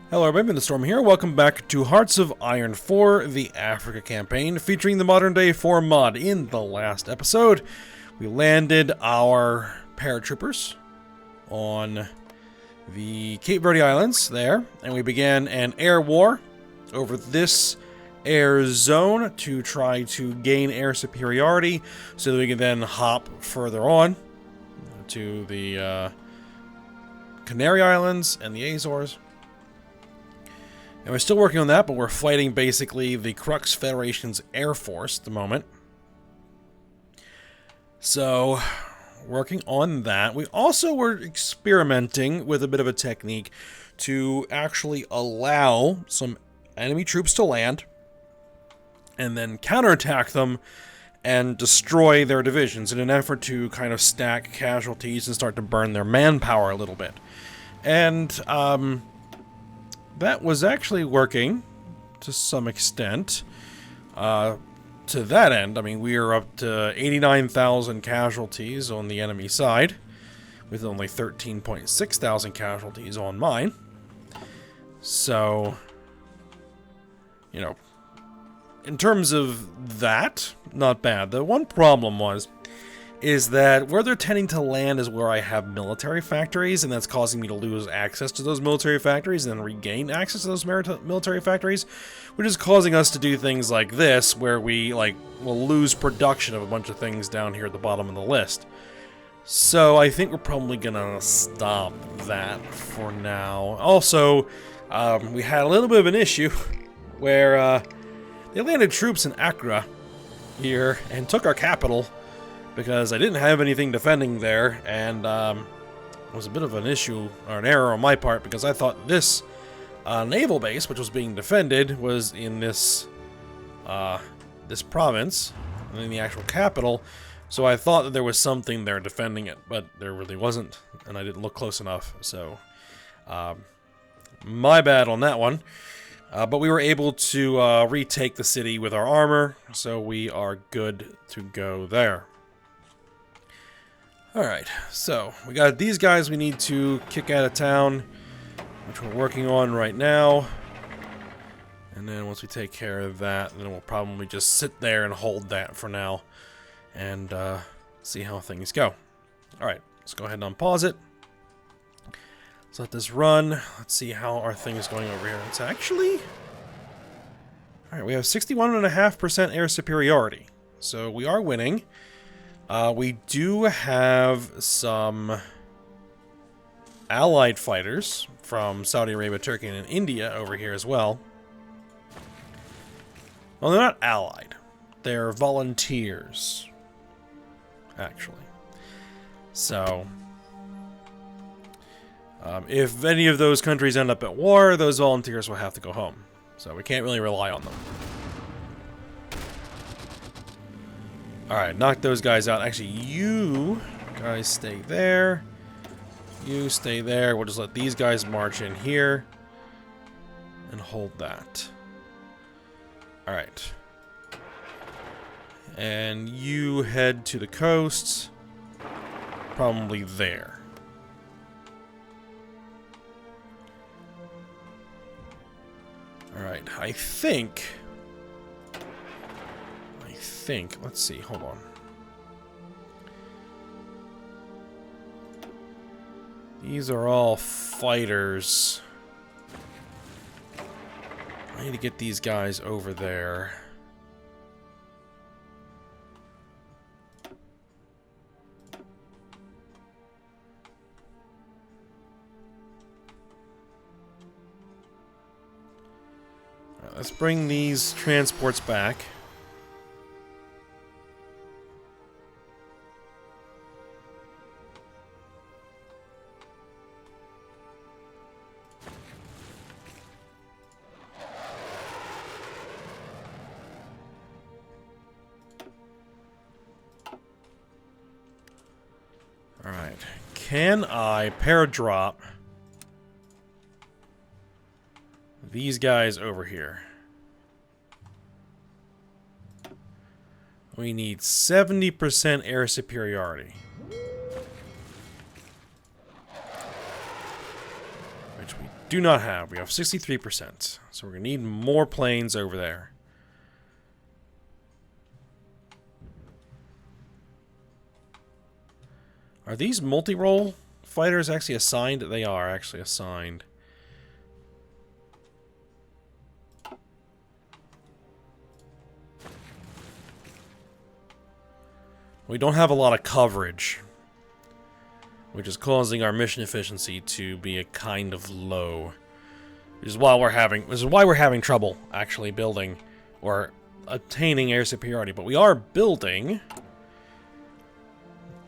Hello everybody, the Storm here. Welcome back to Hearts of Iron 4, the Africa campaign, featuring the modern day 4 mod. In the last episode, we landed our paratroopers on the Cape Verde Islands there, and we began an air war over this air zone to try to gain air superiority so that we can then hop further on to the Canary Islands and the Azores. And we're still working on that, but we're fighting basically the Crux Federation's Air Force at the moment. So, working on that. We also were experimenting with a bit of a technique to actually allow some enemy troops to land and then counterattack them and destroy their divisions in an effort to kind of stack casualties and start to burn their manpower a little bit. And, that was actually working to some extent. To that end, I mean, we are up to 89,000 casualties on the enemy side, with only 13.6 thousand casualties on mine. So, you know, in terms of that, not bad. The one problem is that where they're tending to land is where I have military factories, and that's causing me to lose access to those military factories and then regain access to those military factories, which is causing us to do things like this, where we, will lose production of a bunch of things down here at the bottom of the list. So I think we're probably gonna stop that for now. Also, we had a little bit of an issue where they landed troops in Accra here and took our capital, because I didn't have anything defending there, and it was a bit of an issue, or an error on my part, because I thought this naval base, which was being defended, was in this this province, in the actual capital, so I thought that there was something there defending it, but there really wasn't, and I didn't look close enough, so my bad on that one. But we were able to retake the city with our armor, so we are good to go there. Alright, so we got these guys we need to kick out of town, which we're working on right now. And then once we take care of that, then we'll probably just sit there and hold that for now and see how things go. Alright, let's go ahead and unpause it. Let's let this run. Let's see how our thing is going over here. It's actually... Alright, we have 61.5% air superiority, so we are winning. We do have some allied fighters from Saudi Arabia, Turkey, and India over here as well. Well, they're not allied. They're volunteers, actually. So, if any of those countries end up at war, those volunteers will have to go home. So we can't really rely on them. Alright, knock those guys out. Actually, you guys stay there. You stay there. We'll just let these guys march in here and hold that. Alright. And you head to the coast. Probably there. Alright, I think, let's see, hold on. These are all fighters. I need to get these guys over there. All right, let's bring these transports back. Alright, can I paradrop these guys over here? We need 70% air superiority. Which we do not have. We have 63%. So we're going to need more planes over there. Are these multi-role fighters actually assigned? They are actually assigned. We don't have a lot of coverage, which is causing our mission efficiency to be a kind of low. This is why we're having trouble actually building or attaining air superiority. But we are building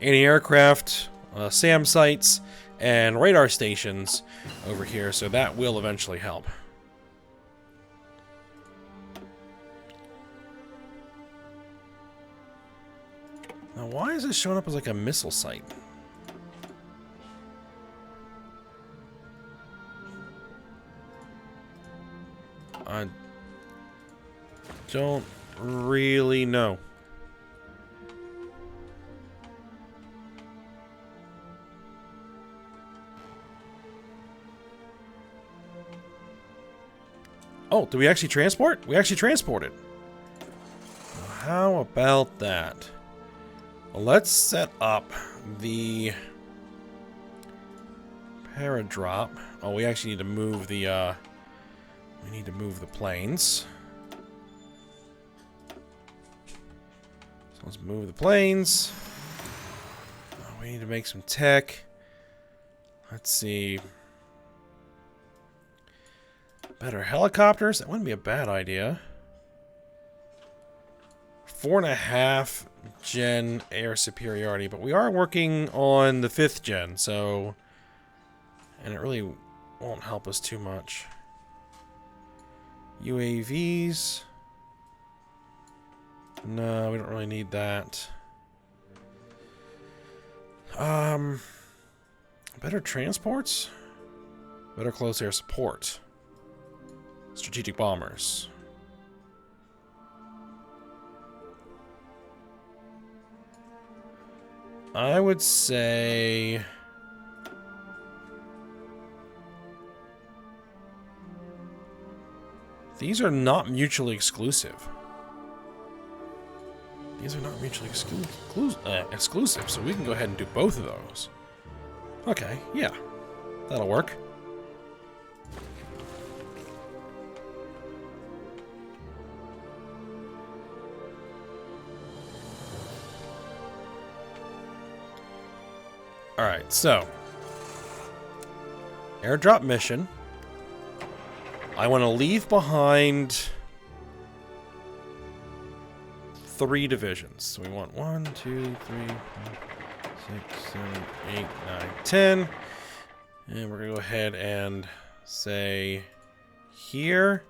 anti-aircraft, SAM sites, and radar stations over here, so that will eventually help. Now, why is this showing up as like a missile site? I don't really know. Oh, did we actually transport? We actually transported. How about that? Well, let's set up the paradrop. Oh, we actually need to move the, we need to move the planes. So let's move the planes. Oh, we need to make some tech. Let's see. Better helicopters? That wouldn't be a bad idea. 4.5 gen air superiority, but we are working on the 5th gen, so... And it really won't help us too much. UAVs... No, we don't really need that. Better transports? Better close air support. Strategic bombers. I would say... These are not mutually exclusive. These are not mutually exclusive, so we can go ahead and do both of those. Okay, yeah. That'll work. Alright, so airdrop mission. I want to leave behind 3 divisions. So we want 1, 2, 3, 4, 6, 7, 8, 9, 10. And we're going to go ahead and say here,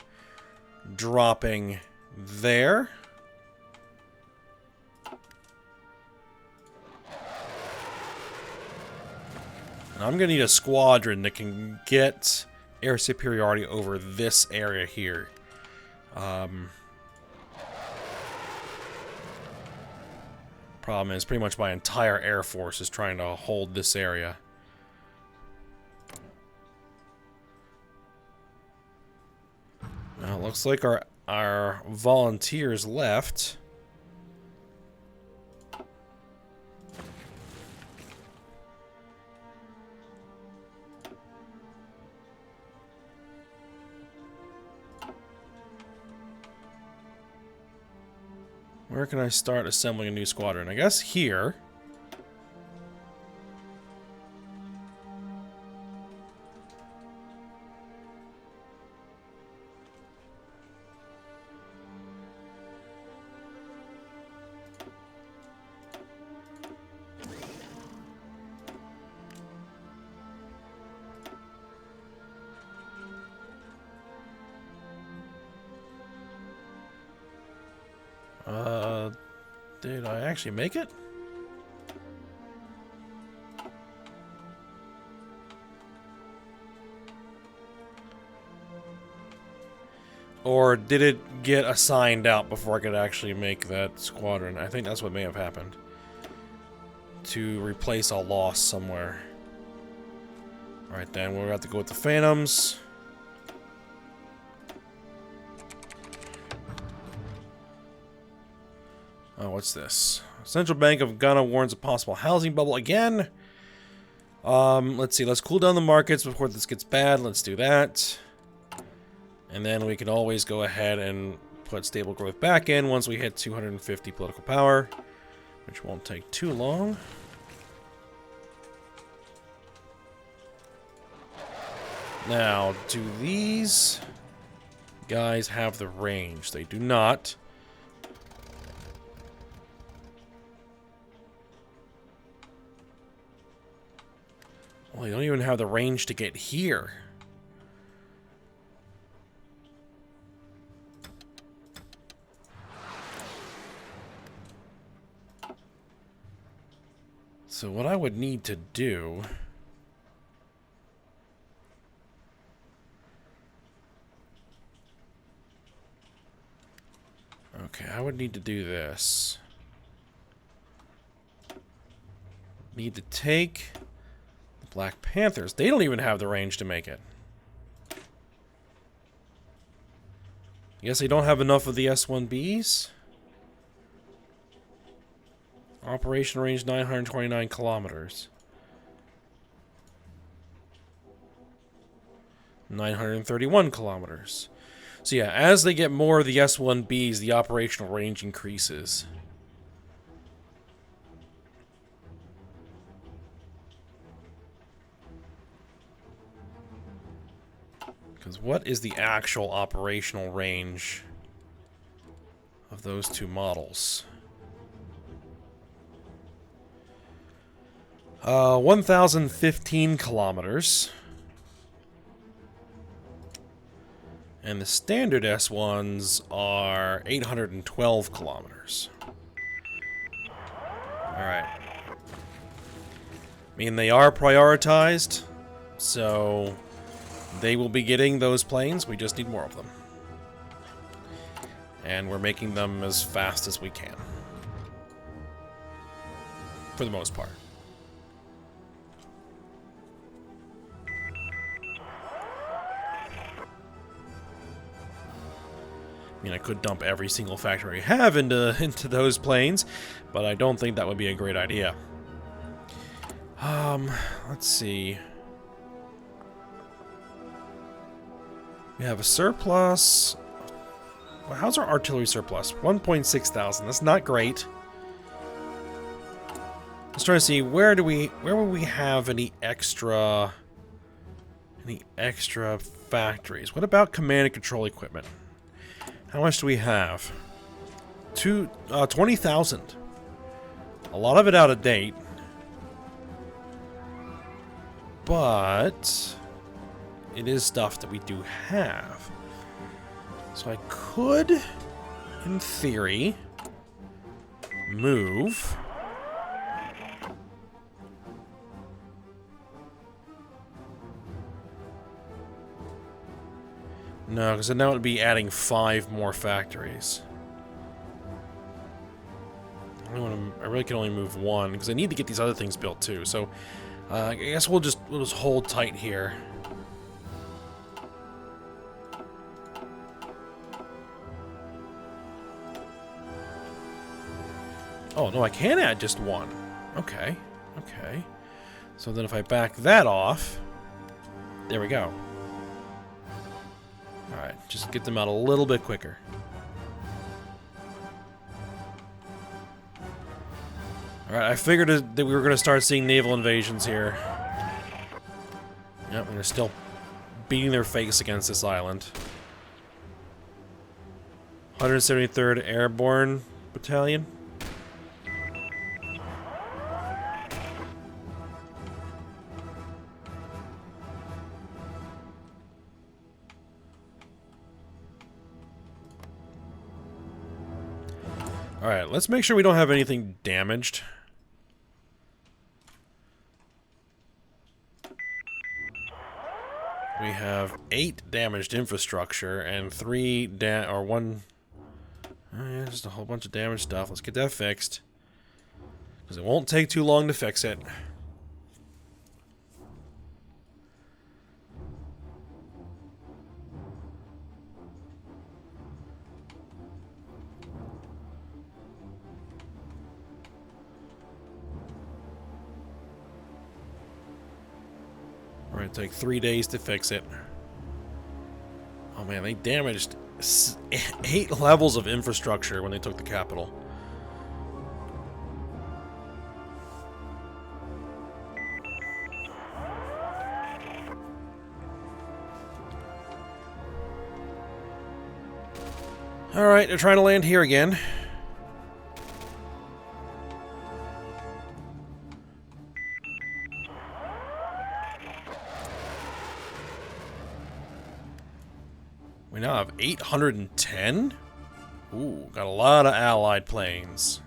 dropping there. I'm going to need a squadron that can get air superiority over this area here. Problem is, pretty much my entire air force is trying to hold this area. Now, it looks like our volunteers left. Where can I start assembling a new squadron? I guess here. Did I actually make it? Or did it get assigned out before I could actually make that squadron? I think that's what may have happened. To replace a loss somewhere. Alright then, we'll have to go with the Phantoms. Oh, what's this? Central Bank of Ghana warns of possible housing bubble again. Let's see. Let's cool down the markets before this gets bad. Let's do that. And then we can always go ahead and put stable growth back in once we hit 250 political power, which won't take too long. Now, do these guys have the range? They do not. Well, they don't even have the range to get here. So what I would need to do... Okay, I would need to do this. Need to take the Black Panthers. They don't even have the range to make it. Guess they don't have enough of the S1Bs? Operation range 929 kilometers. 931 kilometers. So yeah, as they get more of the S1Bs, the operational range increases. Because what is the actual operational range of those two models? 1,015 kilometers. And the standard S1s are 812 kilometers. Alright. I mean, they are prioritized, so they will be getting those planes. We just need more of them. And we're making them as fast as we can. For the most part. I mean, I could dump every single factory we have into those planes, but I don't think that would be a great idea. Let's see. We have a surplus. Well, how's our artillery surplus? 1.6 thousand. That's not great. Let's try to see where will we have any extra factories? What about command and control equipment? How much do we have? 20,000. A lot of it out of date. But it is stuff that we do have. So I could, in theory, move. No, because then that would be adding 5 more factories. I really can only move 1 because I need to get these other things built too. So I guess we'll just hold tight here. Oh no, I can add just 1. Okay, okay. So then if I back that off, there we go. Alright, just get them out a little bit quicker. Alright, I figured that we were going to start seeing naval invasions here. Yep, and they're still beating their face against this island. 173rd Airborne Battalion. Alright, let's make sure we don't have anything damaged. We have 8 damaged infrastructure and 1... Oh yeah, just a whole bunch of damaged stuff. Let's get that fixed. Because it won't take too long to fix it. We're gonna take 3 days to fix it. Oh man, they damaged 8 levels of infrastructure when they took the capital. Alright, they're trying to land here again. We now have 810? Ooh, got a lot of allied planes.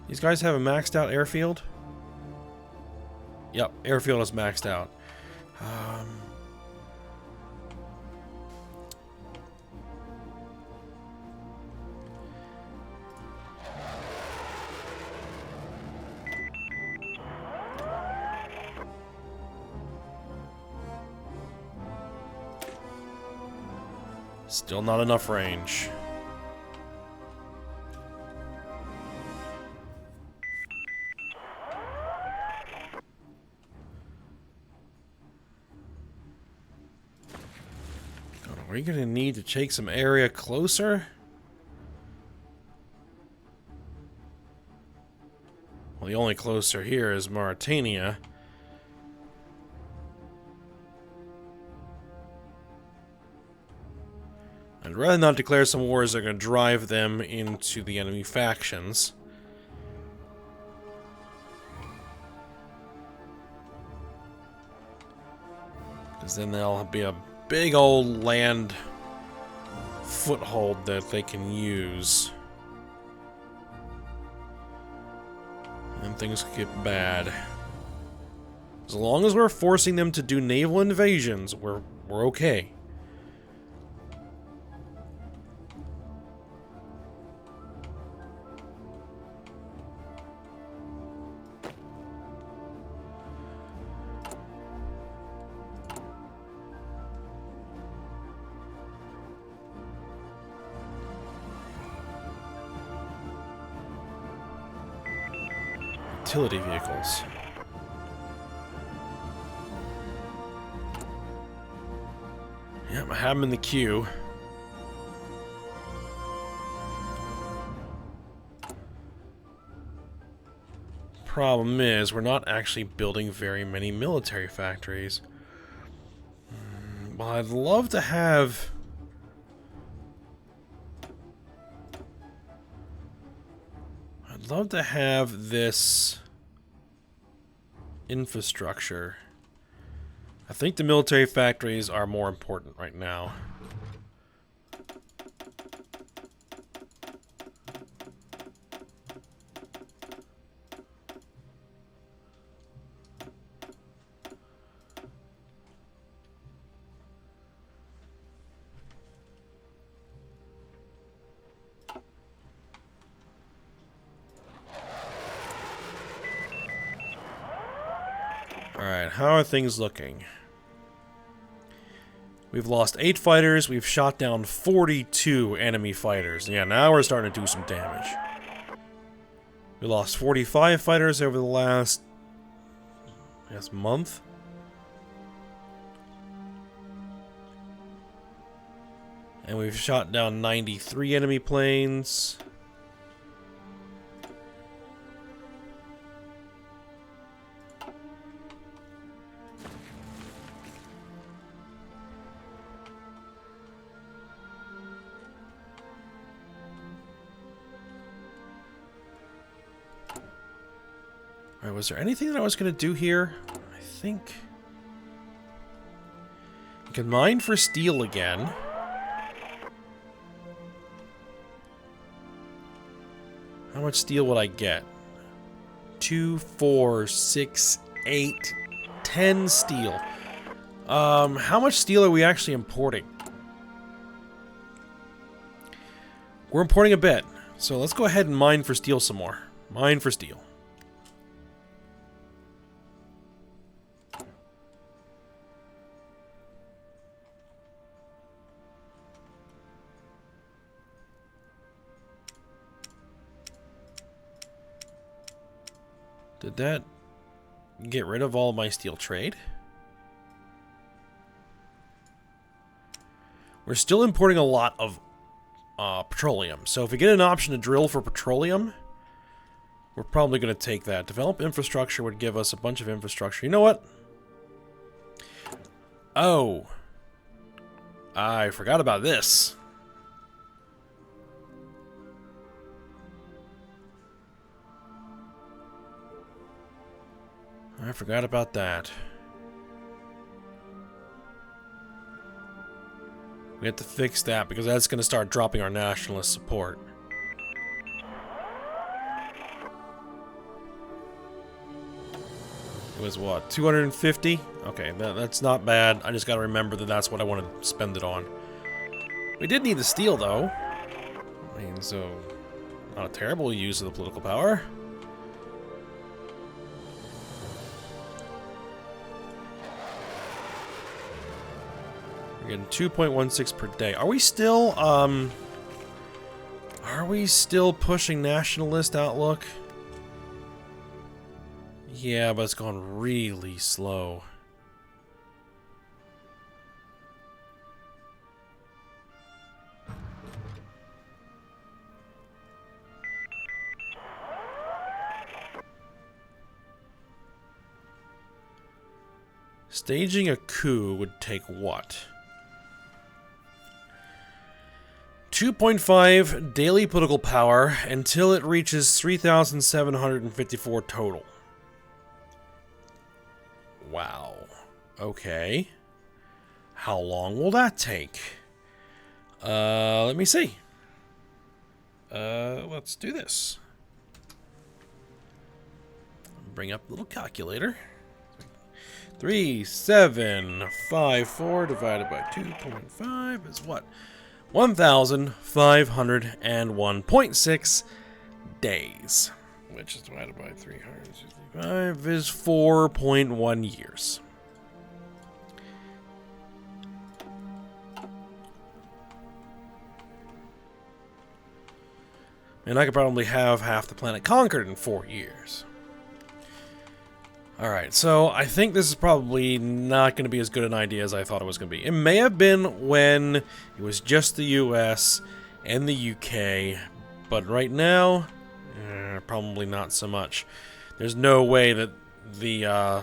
These guys have a maxed out airfield? Yep, airfield is maxed out. Still not enough range. God, are we gonna need to take some area closer? Well, the only closer here is Mauritania. I'd rather not declare some wars that are going to drive them into the enemy factions. Because then there'll be a big old land foothold that they can use. And things could get bad. As long as we're forcing them to do naval invasions, we're okay. Utility vehicles. Yep, I have them in the queue. Problem is, we're not actually building very many military factories. Well, I'd love to have... I'd love to have this infrastructure. I think the military factories are more important right now. Alright, how are things looking? We've lost 8 fighters, we've shot down 42 enemy fighters. Yeah, now we're starting to do some damage. We lost 45 fighters over the last, I guess, month. And we've shot down 93 enemy planes. Alright, was there anything that I was going to do here? I think... I can mine for steel again. How much steel would I get? 2, 4, 6, 8, 10 steel. How much steel are we actually importing? We're importing a bit. So let's go ahead and mine for steel some more. Mine for steel. Did that get rid of all my steel trade? We're still importing a lot of petroleum. So if we get an option to drill for petroleum, we're probably going to take that. Develop infrastructure would give us a bunch of infrastructure. You know what? Oh. I forgot about this. I forgot about that. We have to fix that because that's going to start dropping our nationalist support. It was what, 250? Okay, that's not bad. I just got to remember that that's what I want to spend it on. We did need the steel, though. I mean, so not a terrible use of the political power. We're getting 2.16 per day. Are we still pushing nationalist outlook? Yeah, but it's gone really slow. Staging a coup would take what? 2.5 daily political power until it reaches 3,754 total. Wow. Okay. How long will that take? Let me see. Let's do this. Bring up the little calculator. 3,754 divided by 2.5 is what? 1,501.6 days. Which is divided by 365 is 4.1 years. And I could probably have half the planet conquered in 4 years. Alright, so I think this is probably not going to be as good an idea as I thought it was going to be. It may have been when it was just the US and the UK, but right now, probably not so much. There's no way that the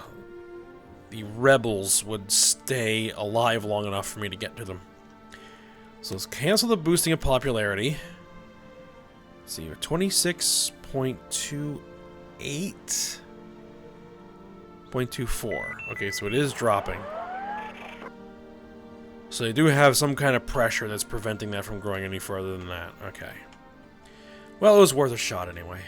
rebels would stay alive long enough for me to get to them. So let's cancel the boosting of popularity. Let's see, we're 26.28. 0.24. Okay, so it is dropping. So they do have some kind of pressure that's preventing that from growing any further than that. Okay. Well, it was worth a shot anyway.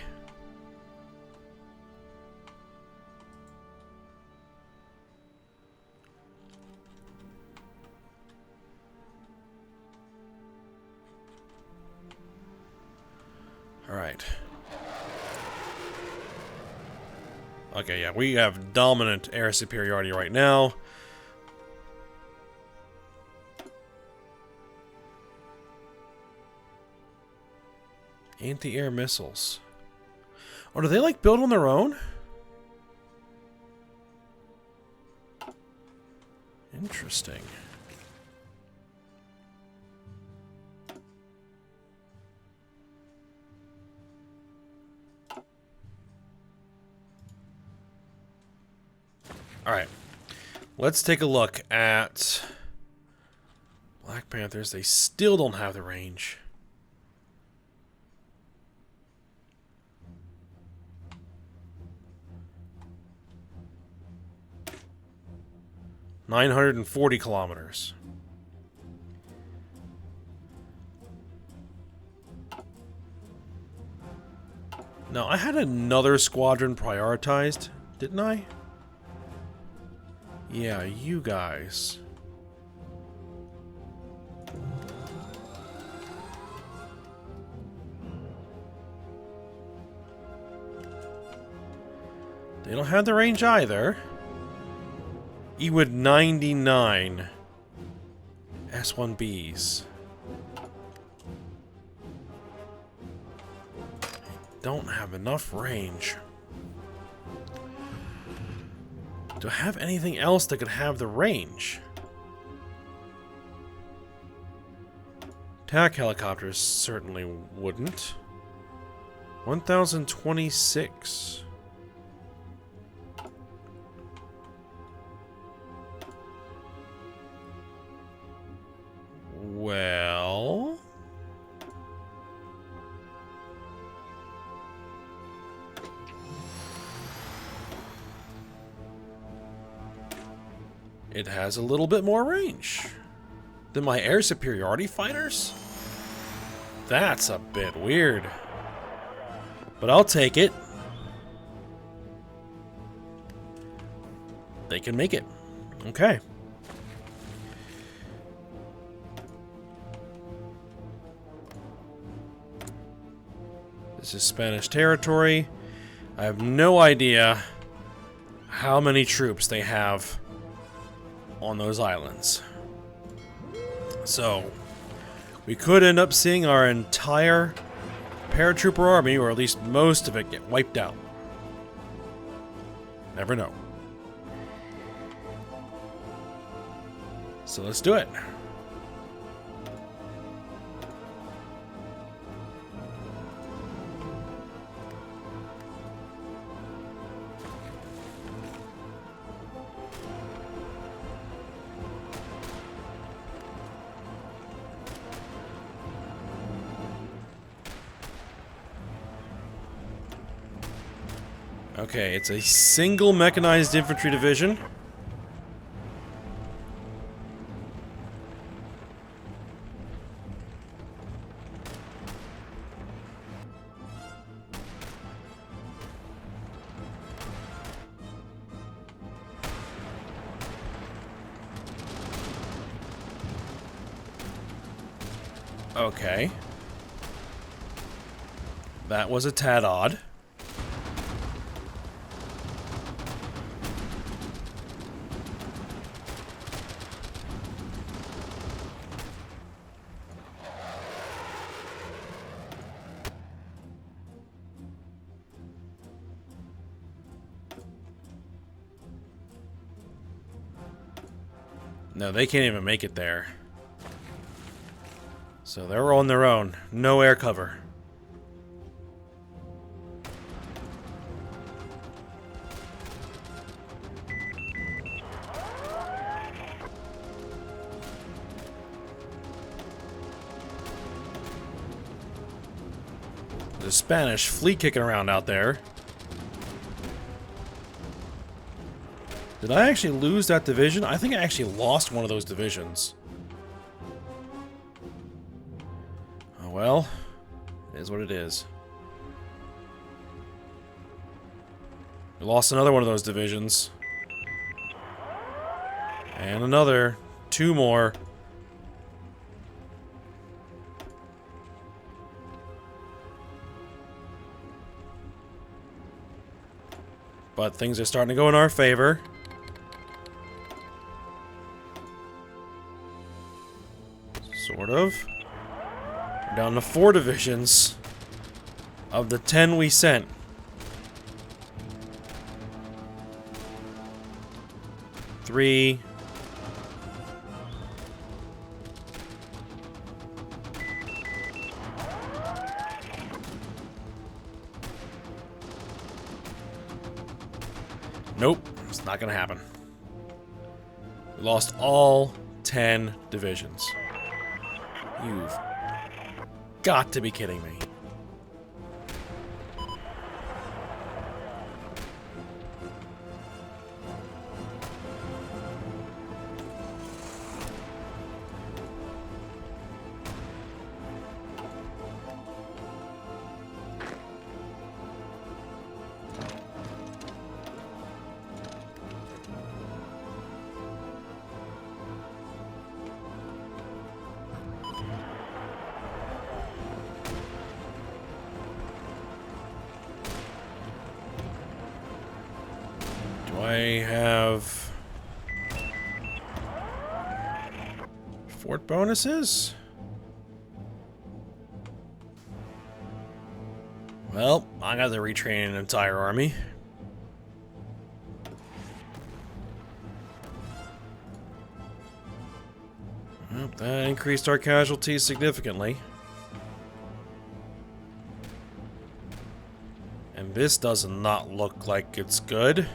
Alright. Okay, yeah, we have dominant air superiority right now. Anti-air missiles. Oh, do they, like, build on their own? Interesting. Alright, let's take a look at Black Panthers. They still don't have the range. (940 kilometers). Now, I had another squadron prioritized, didn't I? Yeah, you guys. They don't have the range either. Ewid 99 S1Bs. Don't have enough range. Do I have anything else that could have the range? Attack helicopters certainly wouldn't. 1026. Well... it has a little bit more range than my air superiority fighters? That's a bit weird. But I'll take it. They can make it. Okay. This is Spanish territory. I have no idea how many troops they have on those islands. So, we could end up seeing our entire paratrooper army, or at least most of it, get wiped out. Never know. So let's do it. Okay, it's a single mechanized infantry division. Okay. That was a tad odd. No, they can't even make it there. So they're on their own. No air cover. The Spanish fleet kicking around out there. Did I actually lose that division? I think I actually lost one of those divisions. Oh well, it is what it is. We lost another one of those divisions. And another. 2 more. But things are starting to go in our favor. Sort of. We're down to 4 divisions of the 10 we sent. Three. Nope, it's not gonna happen. We lost all 10 divisions. You've got to be kidding me. I have fort bonuses? Well, I got to retrain an entire army. Well, that increased our casualties significantly. And this does not look like it's good.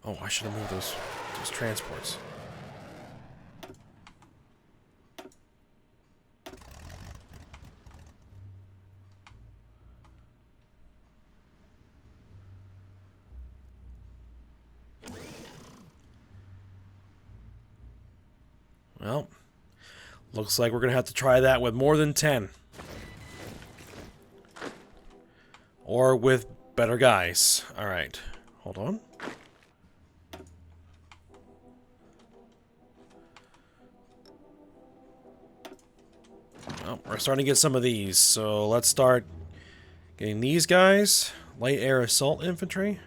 Oh, I should have moved those transports. Well, looks like we're going to have to try that with more than 10. Or with better guys. Alright, hold on. Well, we're starting to get some of these, so let's start getting these guys. Light air assault infantry.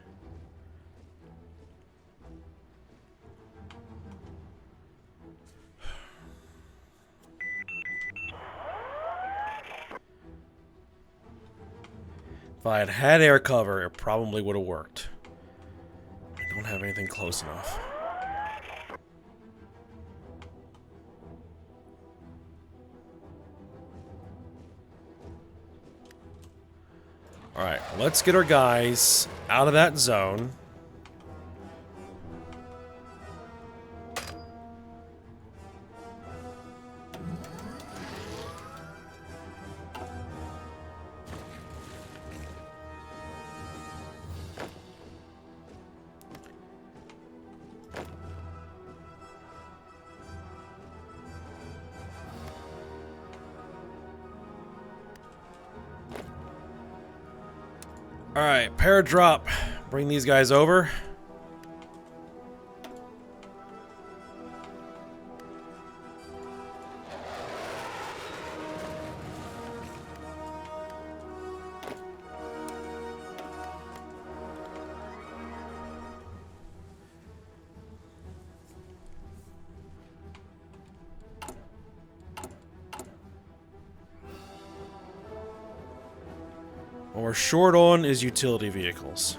If I had had air cover, it probably would have worked. I don't have anything close enough. Alright, let's get our guys out of that zone. Alright, paradrop. Bring these guys over. What we're short on is utility vehicles.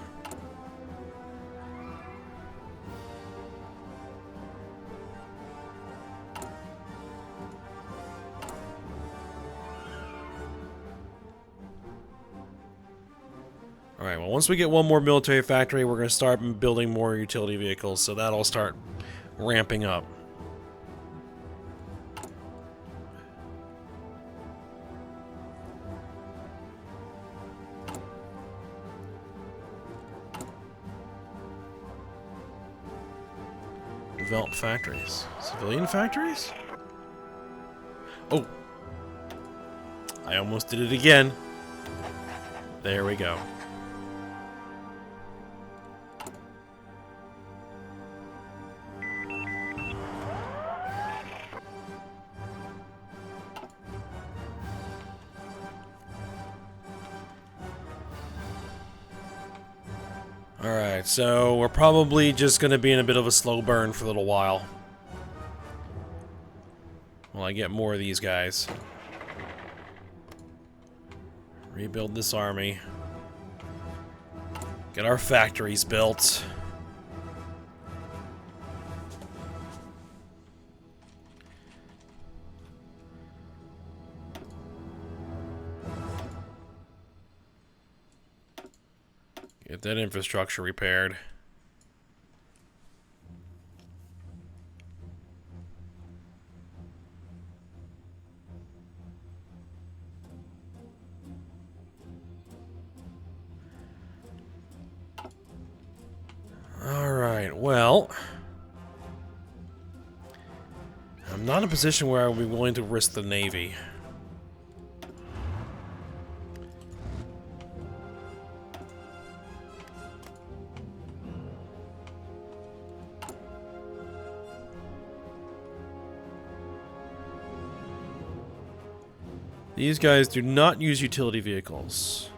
Alright, well, once we get one more military factory, we're going to start building more utility vehicles, so that'll start ramping up. Develop factories. Civilian factories? Oh! I almost did it again. There we go. Alright, so we're probably just going to be in a bit of a slow burn for a little while. While I get more of these guys. Rebuild this army. Get our factories built. Get that infrastructure repaired. Alright, well, I'm not in a position where I would be willing to risk the Navy. These guys do not use utility vehicles.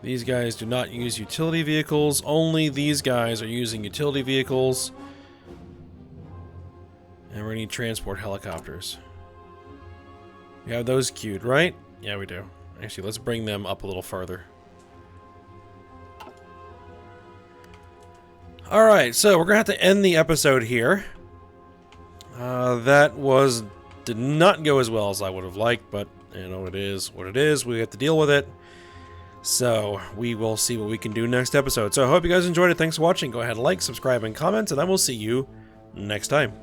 These guys do not use utility vehicles. Only these guys are using utility vehicles. And we're gonna need transport helicopters. We have those queued, right? Yeah, we do. Actually, let's bring them up a little further. Alright, so we're going to have to end the episode here. Did not go as well as I would have liked, but, you know, it is what it is. We have to deal with it. So, we will see what we can do next episode. So, I hope you guys enjoyed it. Thanks for watching. Go ahead, like, subscribe, and comment, and I will see you next time.